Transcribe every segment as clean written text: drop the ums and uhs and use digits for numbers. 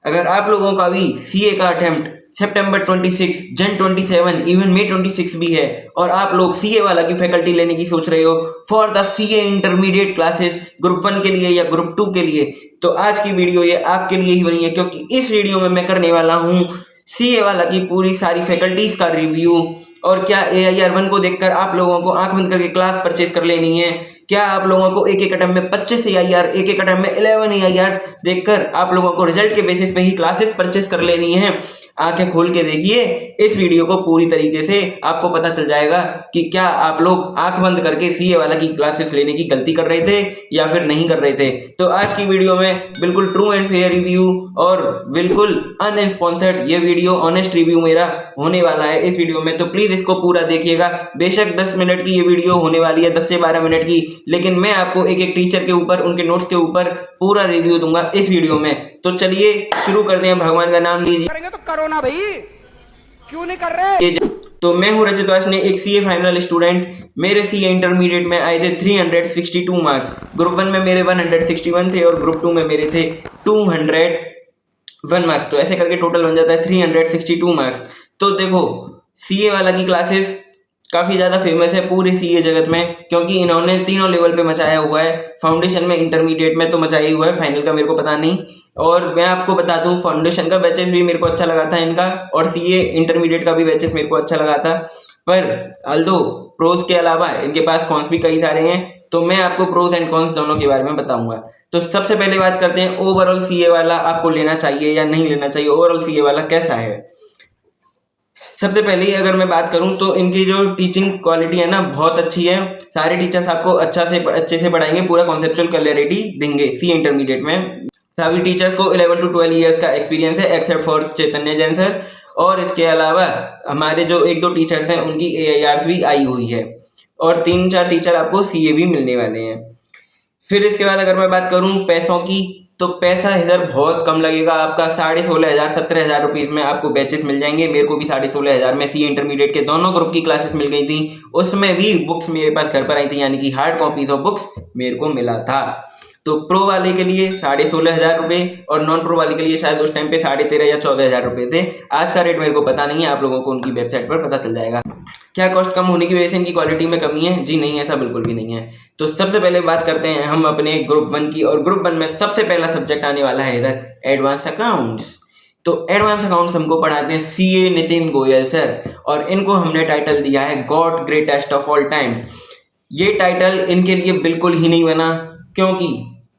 अगर आप लोगों का भी सीए का अटेम्प्ट सितंबर 26, जन 27, इवन मई 26 भी है और आप लोग सीए वाला की फैकल्टी लेने की सोच रहे हो for the CA intermediate classes group 1 के लिए या ग्रुप 2 के लिए, तो आज की वीडियो ये आपके लिए ही बनी है, क्योंकि इस वीडियो में मैं करने वाला हूँ सीए वाला की पूरी सारी फैकल्टीज का रिव्यू। और क्या AIR1 को देखकर आप लोगों को आंख बंद करके क्लास परचेज कर लेनी है? क्या आप लोगों को एक एक अटेम्प्ट में 25 AIR, एक एक अटेम्प्ट में 11 AIR देखकर आप लोगों को रिजल्ट के बेसिस पे ही क्लासेस परचेज कर लेनी है? आंखें खोल के देखिए इस वीडियो को पूरी तरीके से, आपको पता चल जाएगा कि क्या आप लोग आंख बंद करके सीए वाला की क्लासेस लेने की गलती कर रहे थे या फिर नहीं कर रहे थे। तो आज की वीडियो में बिल्कुल ट्रू एंड फेयर रिव्यू और बिल्कुल अनस्पॉन्सर्ड ये वीडियो ऑनेस्ट रिव्यू मेरा होने वाला है इस वीडियो में, तो प्लीज इसको पूरा देखिएगा। बेशक 10 मिनट की ये वीडियो होने वाली है, 10 से 12 मिनट की, लेकिन मैं आपको एक एक टीचर के ऊपर, उनके नोट्स के ऊपर पूरा रिव्यू दूंगा इस वीडियो में। तो चलिए शुरू करते हैं, भगवान का नाम लीजिए। करेंगे तो करो ना भाई, क्यों नहीं कर रहे? तो मैं हूं रजत वासने, एक सीए फाइनल स्टूडेंट। मेरे सीए इंटरमीडिएट में आए थे 362 मार्क्स। ग्रुप 1 में मेरे 161 थे और ग्रुप 2 में मेरे थे 201 मार्क्स। तो ऐसे करके टोटल बन जाता है 362 मार्क्स। तो देखो सीए वाला की क्लासेस काफ़ी ज़्यादा फेमस है पूरे सीए जगत में, क्योंकि इन्होंने तीनों लेवल पे मचाया हुआ है। फाउंडेशन में, इंटरमीडिएट में तो मचाया ही हुआ है, फाइनल का मेरे को पता नहीं। और मैं आपको बता दूं फाउंडेशन का बैचेस भी मेरे को अच्छा लगा था इनका, और सीए इंटरमीडिएट का भी बैचेस मेरे को अच्छा लगा था। पर अल्दो प्रोज के अलावा इनके पास कॉन्स भी कई सारे हैं, तो मैं आपको प्रोज एंड कॉन्स दोनों के बारे में बताऊंगा। तो सबसे पहले बात करते हैं ओवरऑल सीए वाला आपको लेना चाहिए या नहीं लेना चाहिए, ओवरऑल सीए वाला कैसा है। सबसे पहले अगर मैं बात करूं तो इनकी जो टीचिंग क्वालिटी है ना बहुत अच्छी है। सारे टीचर्स आपको अच्छे से पढ़ाएंगे, पूरा कॉन्सेप्चुअल क्लैरिटी देंगे। सी इंटरमीडिएट में सभी टीचर्स को 11 to 12 ईयर्स का एक्सपीरियंस है, except for Chaitanya Jain sir. और इसके अलावा हमारे जो एक दो टीचर्स हैं उनकी AIRs भी आई हुई है, और 3-4 टीचर आपको CA भी मिलने वाले हैं। फिर इसके बाद अगर मैं बात करूं पैसों की, तो पैसा इधर बहुत कम लगेगा आपका। 16,500 17,000 रुपीज़ में आपको बैचेस मिल जाएंगे। मेरे को भी 16,500 में सी इंटरमीडिएट के दोनों ग्रुप की क्लासेस मिल गई थी। उसमें भी बुक्स मेरे पास घर पर आई थी, यानी कि हार्ड कॉपीज ऑफ बुक्स मेरे को मिला था। तो प्रो वाले के लिए 16,500 रुपये और नॉन प्रो वाले के लिए शायद उस टाइम पे 13,500 या 14,000 रुपये थे। आज का रेट मेरे को पता नहीं है, आप लोगों को उनकी वेबसाइट पर पता चल जाएगा। क्या कॉस्ट कम होने की वजह से इनकी क्वालिटी में कमी है? जी नहीं, ऐसा बिल्कुल भी नहीं है। तो सबसे पहले बात करते हैं हम अपने ग्रुप 1 की, और ग्रुप 1 में सबसे पहला सब्जेक्ट आने वाला है इधर एडवांस अकाउंट्स। तो एडवांस अकाउंट्स हमको पढ़ाते हैं सीए नितिन गोयल सर, और इनको हमने टाइटल दिया है God greatest of all time. ये टाइटल इनके लिए बिल्कुल ही नहीं बना, क्योंकि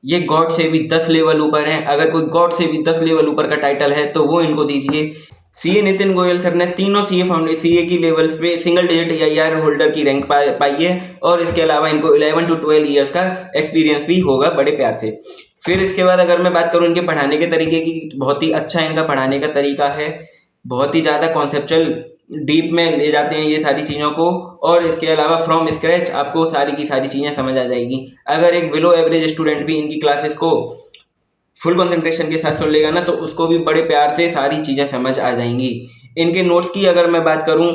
ये गॉड से भी 10 लेवल ऊपर है। अगर कोई गॉड से भी 10 लेवल ऊपर का टाइटल है तो वो इनको दीजिए। सीए नितिन गोयल सर ने तीनों सीए की लेवल्स पे सिंगल डिजिट AIR होल्डर की रैंक पाई है, और इसके अलावा इनको 11 to 12 ईयर्स का एक्सपीरियंस भी होगा बड़े प्यार से। फिर इसके बाद अगर मैं बात करूं इनके पढ़ाने के तरीके की, बहुत ही अच्छा इनका पढ़ाने का तरीका है। बहुत ही ज़्यादा कॉन्सेप्चुअल डीप में ले जाते हैं ये सारी चीज़ों को, और इसके अलावा फ्रॉम स्क्रैच आपको सारी की सारी चीज़ें समझ आ जाएगी। अगर एक बिलो एवरेज स्टूडेंट भी इनकी क्लासेस को फुल कंसंट्रेशन के साथ सुन लेगा ना, तो उसको भी बड़े प्यार से सारी चीज़ें समझ आ जाएंगी। इनके नोट्स की अगर मैं बात करूं,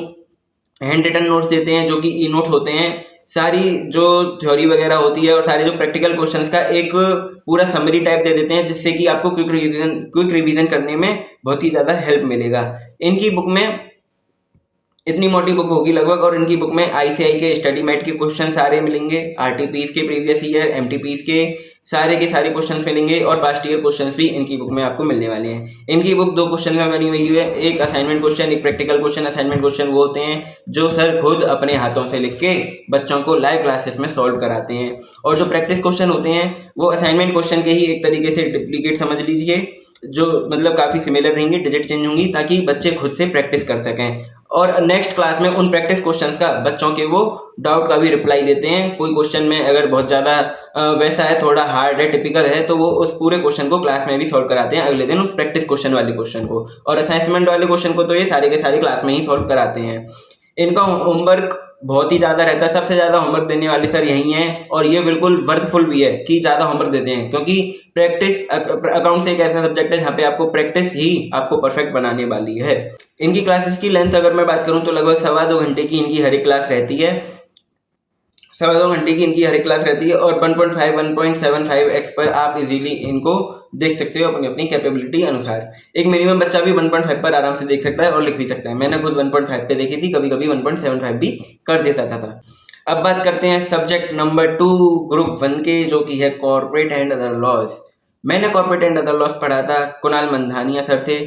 हैंड रिटन नोट्स देते हैं जो कि ई नोट होते हैं। सारी जो थ्योरी वगैरह होती है और सारे जो प्रैक्टिकल क्वेश्चंस का एक पूरा समरी टाइप दे देते हैं, जिससे कि आपको क्विक रिवीजन करने में बहुत ही ज़्यादा हेल्प मिलेगा। इनकी बुक में इतनी मोटी बुक होगी लगभग, और इनकी बुक में ICI के स्टडी मेट के क्वेश्चन सारे मिलेंगे, RTPs के प्रीवियस ईयर, MTPs के सारे क्वेश्चंस मिलेंगे, और पास्ट ईयर क्वेश्चंस भी इनकी बुक में आपको मिलने वाले हैं। इनकी बुक 2 क्वेश्चन में बनी हुई है, एक असाइनमेंट क्वेश्चन, एक प्रैक्टिकल क्वेश्चन। असाइनमेंट क्वेश्चन वो होते हैं जो सर खुद अपने हाथों से लिख के बच्चों को लाइव क्लासेस में सॉल्व कराते हैं, और जो प्रैक्टिस क्वेश्चन होते हैं वो असाइनमेंट क्वेश्चन के ही एक तरीके से डुप्लीकेट समझ लीजिए, जो मतलब काफ़ी सिमिलर रहेंगे, डिजिट चेंज होंगी, ताकि बच्चे खुद से प्रैक्टिस कर सकें। और नेक्स्ट क्लास में उन प्रैक्टिस क्वेश्चंस का बच्चों के वो डाउट का भी रिप्लाई देते हैं। कोई क्वेश्चन में अगर बहुत ज़्यादा वैसा है, थोड़ा हार्ड है, टिपिकल है, तो वो उस पूरे क्वेश्चन को क्लास में भी सॉल्व कराते हैं अगले दिन, उस प्रैक्टिस क्वेश्चन वाले क्वेश्चन को। और असाइनमेंट वाले क्वेश्चन को तो ये सारे के सारे क्लास में ही सॉल्व कराते हैं। इनका होमवर्क बहुत ही ज़्यादा रहता है, सबसे ज़्यादा होमवर्क देने वाले सर यही हैं, और ये बिल्कुल वर्थफुल भी है कि ज़्यादा होमवर्क देते हैं, क्योंकि प्रैक्टिस अकाउंट्स एक ऐसा सब्जेक्ट है जहाँ पे आपको प्रैक्टिस ही आपको परफेक्ट बनाने वाली है। इनकी क्लासेस की लेंथ अगर मैं बात करूँ तो लगभग 2.25 घंटे की इनकी हर एक क्लास रहती है। 2.25 घंटे की इनकी हर एक क्लास रहती है और 1.5 1.75x पर आप इजीली इनको देख सकते हो अपनी अपनी कैपेबिलिटी अनुसार। एक मिनिमम बच्चा भी 1.5 पर आराम से देख सकता है और लिख भी सकता है। मैंने खुद 1.5 पे देखी थी, कभी कभी 1.75 भी कर देता था। अब बात करते हैं सब्जेक्ट नंबर 2 ग्रुप 1 के, जो कि है कॉर्पोरेट एंड अदर लॉज। मैंने कॉर्पोरेट एंड अदर लॉज पढ़ा था कुणाल मंधानिया सर से,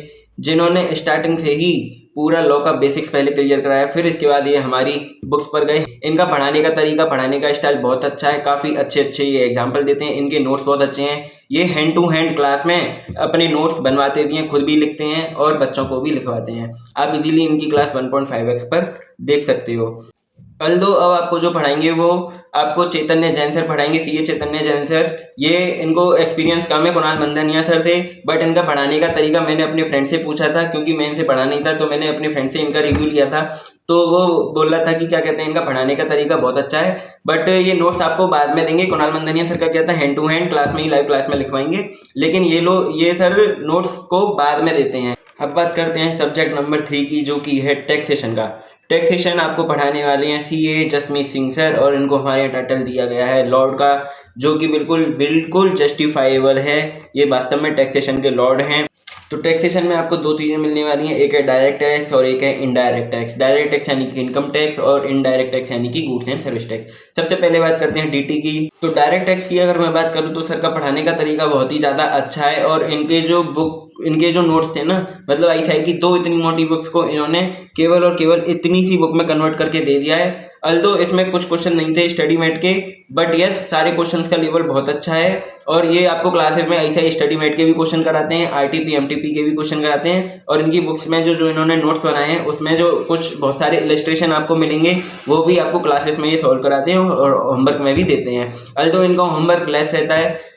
जिन्होंने स्टार्टिंग से ही पूरा लॉ का बेसिक्स पहले क्लियर कराया, फिर इसके बाद ये हमारी बुक्स पर गए। इनका पढ़ाने का तरीका, पढ़ाने का स्टाइल बहुत अच्छा है, काफ़ी अच्छे ये एग्जाम्पल देते हैं, इनके नोट्स बहुत अच्छे हैं। ये हैंड टू हैंड क्लास में अपने नोट्स बनवाते भी हैं, खुद भी लिखते हैं और बच्चों को भी लिखवाते हैं। आप इजीली इनकी क्लास 1.5x पर देख सकते हो। अल्दो अब आपको जो पढ़ाएंगे वो आपको चैतन्य जैन सर पढ़ाएंगे, सीए चैतन्य जैन सर। ये इनको एक्सपीरियंस कम है कुणाल मंधानिया सर से, बट इनका पढ़ाने का तरीका मैंने अपने फ्रेंड से पूछा था, क्योंकि मैं इनसे पढ़ा नहीं था, तो मैंने अपने फ्रेंड से इनका रिव्यू लिया था। तो वो बोल रहा था कि क्या कहते हैं, इनका पढ़ाने का तरीका बहुत अच्छा है, बट ये नोट्स आपको बाद में देंगे। कुणाल मंधानिया सर का क्या था, हैंड टू हैंड क्लास में ही, लाइव क्लास में लिखवाएंगे, लेकिन ये सर नोट्स को बाद में देते हैं। अब बात करते हैं सब्जेक्ट नंबर 3 की, जो कि है टैक्सेशन का। टैक्सेशन आपको पढ़ाने वाले हैं सीए जसमीत सिंह सर, और इनको हमारे टाइटल दिया गया है लॉर्ड का, जो कि बिल्कुल जस्टिफाइबल है। ये वास्तव में टैक्सेशन के लॉर्ड हैं। तो टैक्सेशन में आपको 2 चीज़ें मिलने वाली हैं, एक है डायरेक्ट टैक्स और एक है इनडायरेक्ट टैक्स। डायरेक्ट टैक्स यानी कि इनकम टैक्स और इनडायरेक्ट टैक्स यानी कि गुड्स एंड सर्विस टैक्स। सबसे पहले बात करते हैं डीटी की। तो डायरेक्ट टैक्स की अगर मैं बात करूं तो सर का पढ़ाने का तरीका बहुत ही ज़्यादा अच्छा है, और इनके जो नोट्स थे ना, मतलब आईसीआई की 2 इतनी मोटी बुक्स को इन्होंने केवल और केवल इतनी सी बुक में कन्वर्ट करके दे दिया है। अल्दो इसमें कुछ क्वेश्चन नहीं थे स्टडी मेट के, बट यस सारे क्वेश्चंस का लेवल बहुत अच्छा है। और ये आपको क्लासेस में आईसीआई स्टडी मेट के भी क्वेश्चन कराते हैं, आरटीपी एमटीपी के भी क्वेश्चन कराते हैं, और इनकी बुक्स में जो इन्होंने नोट्स बनाए हैं उसमें जो बहुत सारे इलस्ट्रेशन आपको मिलेंगे, वो भी आपको क्लासेस में ये सॉल्व कराते हैं और होमवर्क में भी देते हैं। अल्दो इनका होमवर्क लेस रहता है,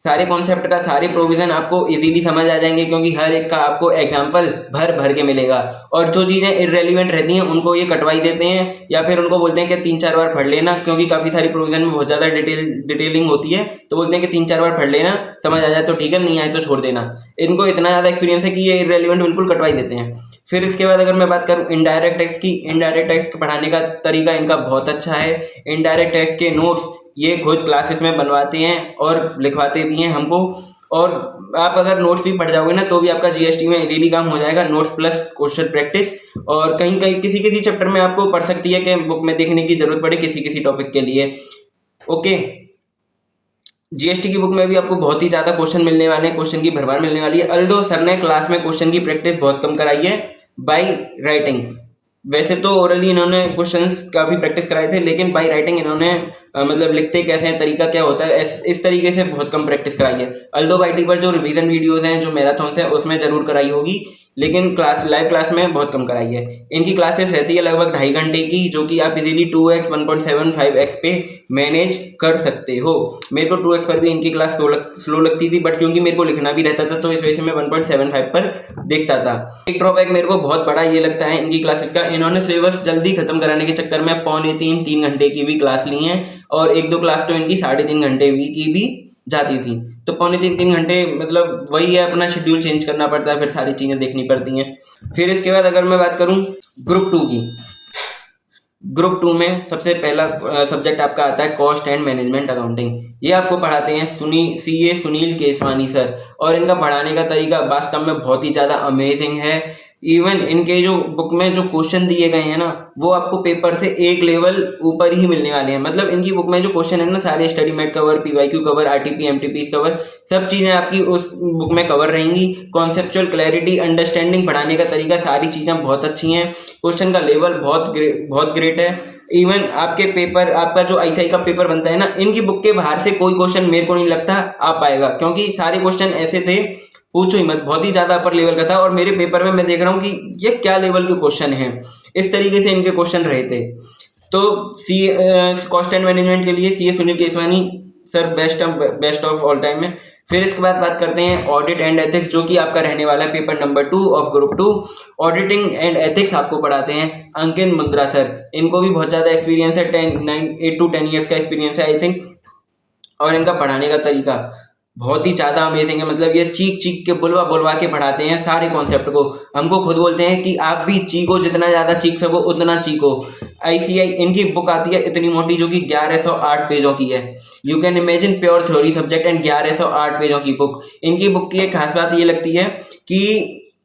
सारे कॉन्सेप्ट का सारे प्रोविजन आपको इजीली समझ आ जाएंगे, क्योंकि हर एक का आपको एग्जांपल भर के मिलेगा। और जो चीज़ें इररेलेवेंट रहती हैं उनको ये कटवाई देते हैं, या फिर उनको बोलते हैं कि 3-4 बार पढ़ लेना, क्योंकि काफ़ी सारी प्रोविजन में बहुत ज़्यादा डिटेलिंग होती है, तो बोलते हैं कि 3-4 बार पढ़ लेना, समझ आ जाए तो ठीक है, नहीं आए तो छोड़ देना। इनको इतना ज़्यादा एक्सपीरियंस है कि ये इररेलेवेंट बिल्कुल कटवाई देते हैं। फिर इसके बाद अगर मैं बात करूं इनडायरेक्ट टैक्स की, इनडायरेक्ट टैक्स पढ़ाने का तरीका इनका बहुत अच्छा है। इनडायरेक्ट टैक्स के नोट्स ये खुद क्लासेस में बनवाते हैं और लिखवाते भी हैं हमको, और आप अगर नोट्स भी पढ़ जाओगे ना तो भी आपका जीएसटी में इजीली काम हो जाएगा, नोट्स प्लस क्वेश्चन प्रैक्टिस। और कहीं किसी चैप्टर में आपको पढ़ सकती है कि बुक में देखने की जरूरत पड़े किसी टॉपिक के लिए। ओके, जीएसटी की बुक में भी आपको बहुत ही ज़्यादा क्वेश्चन मिलने वाले हैं, क्वेश्चन की भरमार मिलने वाली है। अल्दो सर ने क्लास में क्वेश्चन की प्रैक्टिस बहुत कम कराई है बाय राइटिंग। वैसे तो ओरली इन्होंने क्वेश्चंस काफ़ी प्रैक्टिस कराए थे, लेकिन बाय राइटिंग इन्होंने मतलब लिखते कैसे हैं, तरीका क्या होता है, इस तरीके से बहुत कम प्रैक्टिस कराई है। अल्दो बाईटी पर जो रिवीजन वीडियोस हैं, जो मैराथन्स हैं, उसमें ज़रूर कराई होगी, लेकिन लाइव क्लास में बहुत कम कराई है। इनकी क्लासेस रहती है लगभग 2.5 घंटे की, जो कि आप इजीली 2x 1.75x पे मैनेज कर सकते हो। मेरे को 2x पर भी इनकी क्लास स्लो लगती थी, बट क्योंकि मेरे को लिखना भी रहता था तो इस वजह से मैं 1.75 पर देखता था। एक ड्रॉबैक मेरे को बहुत बड़ा ये लगता है इनकी क्लासेस का, इन्होंने सिलेबस जल्दी खत्म कराने के चक्कर में 2.25-3 घंटे की भी क्लास ली है, और 1-2 क्लास तो इनकी 3.5 घंटे की भी जाती थी। तो 2.25-3 घंटे मतलब वही है, अपना शेड्यूल चेंज करना पड़ता है, फिर सारी चीज़ें देखनी पड़ती हैं। फिर इसके बाद अगर मैं बात करूं ग्रुप 2 की, ग्रुप 2 में सबसे पहला सब्जेक्ट आपका आता है कॉस्ट एंड मैनेजमेंट अकाउंटिंग। ये आपको पढ़ाते हैं सीए सुनील केसवानी सर, और इनका पढ़ाने का तरीका वास्तव में बहुत ही ज़्यादा अमेजिंग है। इवन इनके जो बुक में जो क्वेश्चन दिए गए हैं ना, वो आपको पेपर से एक लेवल ऊपर ही मिलने वाले हैं। मतलब इनकी बुक में जो क्वेश्चन है ना, सारे study mat cover, PYQ cover, RTP MTP cover, सब चीज़ें आपकी उस बुक में कवर रहेंगी। कॉन्सेप्चुअल क्लैरिटी, अंडरस्टैंडिंग, पढ़ाने का तरीका, सारी चीज़ें बहुत अच्छी हैं। क्वेश्चन का लेवल बहुत ग्रेट है। इवन आपके पेपर, आपका जो आईसीआई का पेपर बनता है ना, इनकी बुक के बाहर से कोई क्वेश्चन मेरे को नहीं लगता आ पाएगा, क्योंकि सारे क्वेश्चन ऐसे थे पूछो ही मत, बहुत ही ज़्यादा अपर लेवल का था। और मेरे पेपर में मैं देख रहा हूँ कि ये क्या लेवल के क्वेश्चन हैं, इस तरीके से इनके क्वेश्चन रहे थे। तो कॉस्ट एंड मैनेजमेंट के लिए CA Sunil Keswani sir best of all time में। फिर इसके बाद बात करते हैं ऑडिट एंड एथिक्स, जो कि आपका रहने वाला है paper number 2 of group 2। Auditing and ethics आपको पढ़ाते हैं अंकित मुंद्रा सर। इनको भी बहुत ज़्यादा एक्सपीरियंस है, 8 to 10 ईयर्स का एक्सपीरियंस है आई थिंक। और इनका पढ़ाने का तरीका बहुत ही ज़्यादा अमेजिंग है। मतलब ये चीख चीख के बुलवा बुलवा के पढ़ाते हैं सारे कॉन्सेप्ट को। हमको खुद बोलते हैं कि आप भी चीखो, जितना ज़्यादा चीख सको उतना चीखो। ICI इनकी बुक आती है इतनी मोटी, जो कि 1108 पेजों की है। You can imagine pure theory subject and 1108 पेजों की बुक। इनकी बुक की एक खास बात ये लगती है कि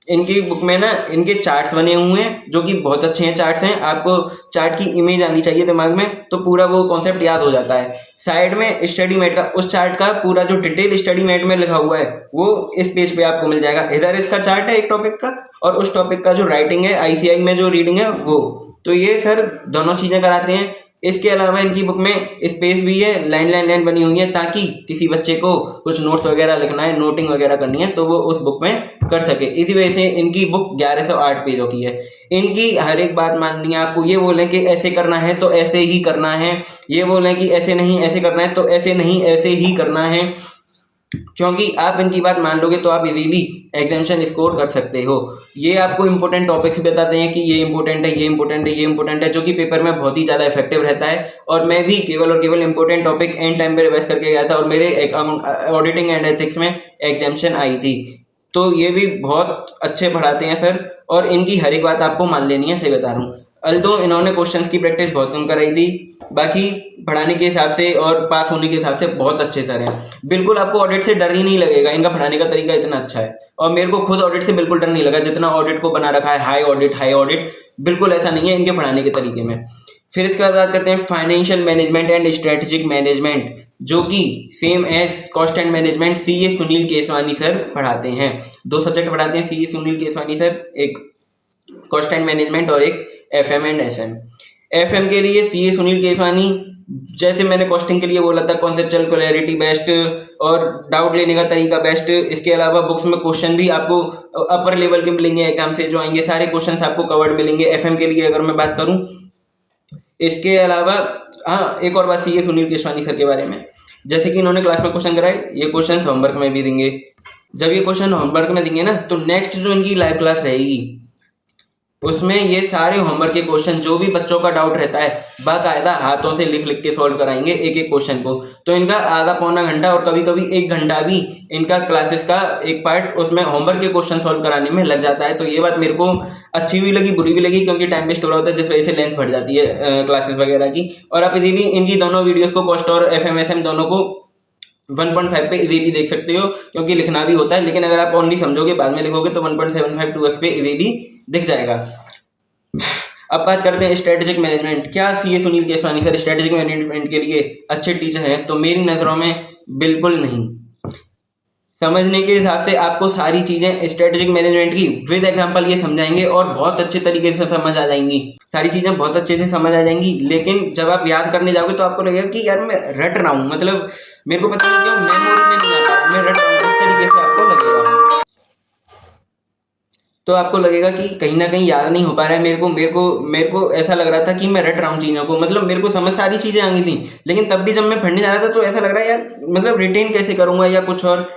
इनकी बुक में ना इनके चार्ट्स बने हुए हैं, जो कि बहुत अच्छे हैं। चार्ट्स हैं, आपको चार्ट की इमेज आनी चाहिए दिमाग में, तो पूरा वो कॉन्सेप्ट याद हो जाता है। साइड में स्टडी मेट का, उस चार्ट का पूरा जो डिटेल स्टडी मेट में लिखा हुआ है वो इस पेज पे आपको मिल जाएगा। इधर इसका चार्ट है एक टॉपिक का, और उस टॉपिक का जो राइटिंग है ICI में जो रीडिंग है वो। तो ये सर दोनों चीज़ें कराते हैं। इसके अलावा इनकी बुक में स्पेस भी है, लाइन लाइन लाइन बनी हुई है, ताकि किसी बच्चे को कुछ नोट्स वगैरह लिखना है, नोटिंग वगैरह करनी है, तो वो उस बुक में कर सके। इसी वजह से इनकी बुक 1108 पेजों की है। इनकी हर एक बात माननी है आपको। ये बोलें कि ऐसे करना है तो ऐसे ही करना है, ये बोलें कि ऐसे नहीं ऐसे करना है तो ऐसे नहीं ऐसे ही करना है, क्योंकि आप इनकी बात मान लोगे तो आप इजीली एग्जामिनेशन स्कोर कर सकते हो। ये आपको इंपॉर्टेंट टॉपिक्स भी बताते हैं कि ये इंपॉर्टेंट है, ये इंपॉर्टेंट है, ये इंपॉर्टेंट है, जो कि पेपर में बहुत ही ज़्यादा इफेक्टिव रहता है। और मैं भी केवल और केवल इंपॉर्टेंट टॉपिक एंड टाइम पे रिवाइज करके गया था, और मेरे ऑडिटिंग एंड एथिक्स में एग्जामिनेशन आई थी। तो ये भी बहुत अच्छे पढ़ाते हैं सर, और इनकी हर एक बात आपको मान लेनी है, सही बता रहा हूँ। अल्दो इन्होंने क्वेश्चंस की प्रैक्टिस बहुत कम कराई थी, बाकी पढ़ाने के हिसाब से और पास होने के हिसाब से बहुत अच्छे सर हैं। बिल्कुल आपको ऑडिट से डर ही नहीं लगेगा, इनका पढ़ाने का तरीका इतना अच्छा है। और मेरे को खुद ऑडिट से बिल्कुल डर नहीं लगा, जितना ऑडिट को बना रखा है हाई ऑडिट, बिल्कुल ऐसा नहीं है इनके पढ़ाने के तरीके में। फिर इसके बाद बात करते हैं financial management and strategic management, जो कि same as cost and management CA Sunil Keswani sir पढ़ाते हैं। 2 सब्जेक्ट पढ़ाते हैं CA सुनील केसवानी सर, एक कॉस्ट एंड मैनेजमेंट और एक FM एंड SM। FM के लिए CA सुनील केसवानी, जैसे मैंने कॉस्टिंग के लिए बोला था, कॉन्सेप्चुअल क्लैरिटी बेस्ट और डाउट लेने का तरीका बेस्ट। इसके अलावा बुक्स में क्वेश्चन भी आपको अपर लेवल के मिलेंगे, एग्जाम से जो आएंगे सारे क्वेश्चन आपको कवर्ड मिलेंगे FM के लिए, अगर मैं बात करूं। इसके अलावा हाँ, एक और बात CA सुनील केसवानी सर के बारे में, जैसे कि इन्होंने क्लास में क्वेश्चन कराए, ये क्वेश्चन होमवर्क में भी देंगे। जब ये क्वेश्चन होमवर्क में देंगे ना, तो नेक्स्ट जो इनकी लाइव क्लास रहेगी उसमें ये सारे होमवर्क के क्वेश्चन, जो भी बच्चों का डाउट रहता है, बाकायदा हाथों से लिख लिख के सॉल्व कराएंगे एक एक क्वेश्चन को। तो इनका आधा पौना घंटा और कभी कभी 1 घंटा भी इनका क्लासेस का एक पार्ट उसमें होमवर्क के क्वेश्चन सॉल्व कराने में लग जाता है। तो ये बात मेरे को अच्छी भी लगी, बुरी भी लगी, क्योंकि टाइम वेस्ट हो रहा होता है, जिस वजह से लेंथ बढ़ जाती है क्लासेस वगैरह की। और आप इजीली इनकी दोनों वीडियोस को, कॉस्ट और FM SM दोनों को 1.5 पे इजीली देख सकते हो, क्योंकि लिखना भी होता है। लेकिन अगर आप ओनली समझोगे, बाद में लिखोगे, तो 1.75 2x पे इजीली दिख जाएगा। अब बात करते हैं स्ट्रेटेजिक मैनेजमेंट। क्या CA Sunil Keswani sir strategic management के लिए अच्छे टीचर हैं? तो मेरी नज़रों में बिल्कुल नहीं। समझने के हिसाब से आपको सारी चीज़ें स्ट्रेटेजिक मैनेजमेंट की विद एग्जांपल ये समझाएंगे और बहुत अच्छे तरीके से समझ आ जाएंगी, सारी चीज़ें बहुत अच्छे से समझ आ जाएंगी। लेकिन जब आप याद करने जाओगे तो आपको लगेगा कि यार मैं रट रहा हूँ, मतलब मेरे को पता नहीं क्यों मेमोरी में नहीं आता, मैं रट रहा हूँ, इस तरीके से आपको लगेगा। तो आपको लगेगा कि कहीं ना कहीं याद नहीं हो पा रहा है। मेरे को ऐसा लग रहा था कि मैं रट रहा हूँ चीज़ों को, मतलब मेरे को समझ सारी चीज़ें आ गई थी, लेकिन तब भी जब मैं पढ़ने जा रहा था तो ऐसा लग रहा है यार, मतलब रिटेन कैसे करूँगा या कुछ और।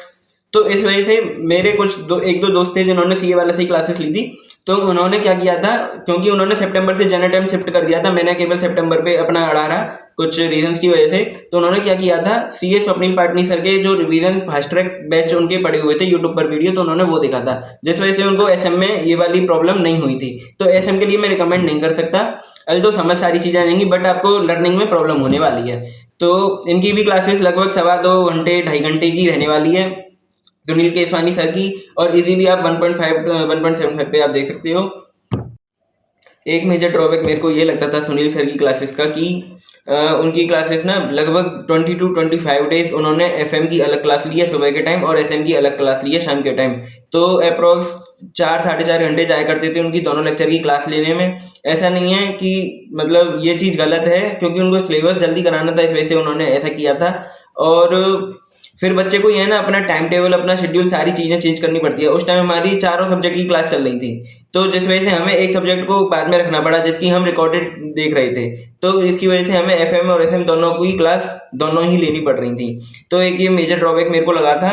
तो इस वजह से मेरे एक दो दोस्त थे जिन्होंने CA वाला से क्लासेस ली थी। तो उन्होंने क्या किया था, क्योंकि उन्होंने सितंबर से जनरल टाइम शिफ्ट कर दिया था, मैंने केवल सितंबर पे अपना अड़ा रहा कुछ रीजंस की वजह से। तो उन्होंने क्या किया था, CA स्वप्निल पाटनी सर के जो रिवीजन फास्ट ट्रैक बैच उनके पड़े हुए थे यूट्यूब पर वीडियो, तो उन्होंने वो देखा था, जिस वजह से उनको SM में ये वाली प्रॉब्लम नहीं हुई थी। तो SM के लिए मैं रिकमेंड नहीं कर सकता, अल्दो समझ सारी चीज़ें आ जाएंगी, बट आपको लर्निंग में प्रॉब्लम होने वाली है। तो इनकी भी क्लासेस लगभग 2.25 घंटे 2.5 घंटे की रहने वाली है सुनील केसवानी सर की, और इजीली आप 1.75 पे आप देख सकते हो। एक मेजर ड्रॉबैक मेरे को ये लगता था सुनील सर की क्लासेस का कि उनकी क्लासेस ना लगभग 20 to 25 डेज उन्होंने FM की अलग क्लास ली है सुबह के टाइम, और SM की अलग क्लास ली है शाम के टाइम। तो अप्रॉक्स 4 साढ़े 4 घंटे जाया करते थे उनकी दोनों लेक्चर की क्लास लेने में। ऐसा नहीं है कि मतलब ये चीज़ गलत है, क्योंकि उनको सिलेबस जल्दी कराना था, इस वजह से उन्होंने ऐसा किया था। और फिर बच्चे को ये है ना, अपना टाइम टेबल, अपना शेड्यूल, सारी चीज़ें चेंज करनी पड़ती है। उस टाइम हमारी 4 सब्जेक्ट की क्लास चल रही थी, तो जिस वजह से हमें एक सब्जेक्ट को बाद में रखना पड़ा, जिसकी हम रिकॉर्डेड देख रहे थे। तो इसकी वजह से हमें FM और SM दोनों की क्लास दोनों ही लेनी पड़ रही थी। तो एक ये मेजर ड्रॉबैक मेरे को लगा था।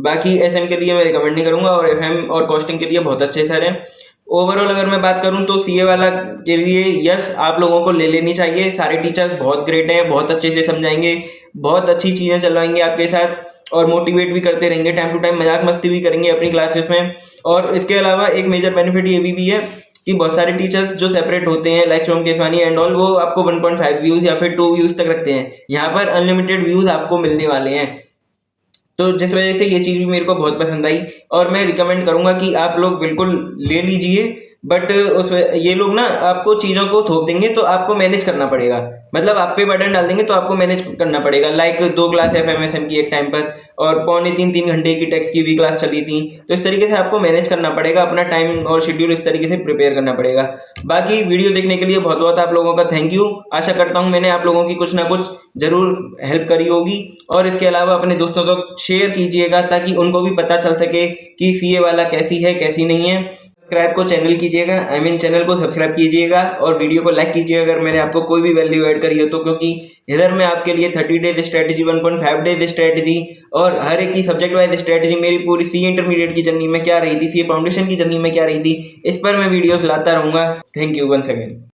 बाकी SM के लिए मैं रिकमेंड नहीं करूँगा, और FM और कॉस्टिंग के लिए बहुत अच्छे सर हैं। ओवरऑल अगर मैं बात करूं तो CA वाला के लिए यस, आप लोगों को ले लेनी चाहिए। सारे टीचर्स बहुत ग्रेट हैं, बहुत अच्छे से समझाएंगे, बहुत अच्छी चीज़ें चलवाएंगे आपके साथ। और मोटिवेट भी करते रहेंगे, टाइम टू टाइम मजाक मस्ती भी करेंगे अपनी क्लासेस में। और इसके अलावा एक मेजर बेनिफिट ये भी है कि बहुत सारे टीचर्स जो सेपरेट होते हैं like Som Keswani and all, वो आपको 1.5 व्यूज या फिर 2 व्यूज तक रखते हैं। यहाँ पर अनलिमिटेड व्यूज आपको मिलने वाले हैं, तो जिस वजह से ये चीज़ भी मेरे को बहुत पसंद आई और मैं रिकमेंड करूंगा कि आप लोग बिल्कुल ले लीजिए। बट ये लोग ना आपको चीज़ों को थोप देंगे तो आपको मैनेज करना पड़ेगा, मतलब आप पे बटन डाल देंगे तो आपको मैनेज करना पड़ेगा। लाइक 2 क्लास FMSM की एक टाइम पर और पौने 3 घंटे की टेक्स्ट की भी क्लास चली थी, तो इस तरीके से आपको मैनेज करना पड़ेगा, अपना टाइम और शेड्यूल इस तरीके से प्रिपेयर करना पड़ेगा। बाकी वीडियो देखने के लिए बहुत बहुत आप लोगों का थैंक यू। आशा करता हूँ मैंने आप लोगों की कुछ ना कुछ जरूर हेल्प करी होगी, और इसके अलावा अपने दोस्तों तक शेयर कीजिएगा ताकि उनको भी पता चल सके कि CA वाला कैसी है कैसी नहीं है। सब्सक्राइब को चैनल कीजिएगा, चैनल को सब्सक्राइब कीजिएगा और वीडियो को लाइक कीजिएगा अगर मैंने आपको कोई भी वैल्यू ऐड करी हो तो, क्योंकि इधर मैं आपके लिए 30 डेज स्ट्रेटजी, 1.5 डेज स्ट्रेटजी और हर एक की सब्जेक्ट वाइज स्ट्रेटजी, मेरी पूरी CA इंटरमीडिएट की जर्नी में क्या रही थी, CA फाउंडेशन की जर्नी में क्या रही थी, इस पर मैं वीडियोस लाता रहूंगा। Thank you once again.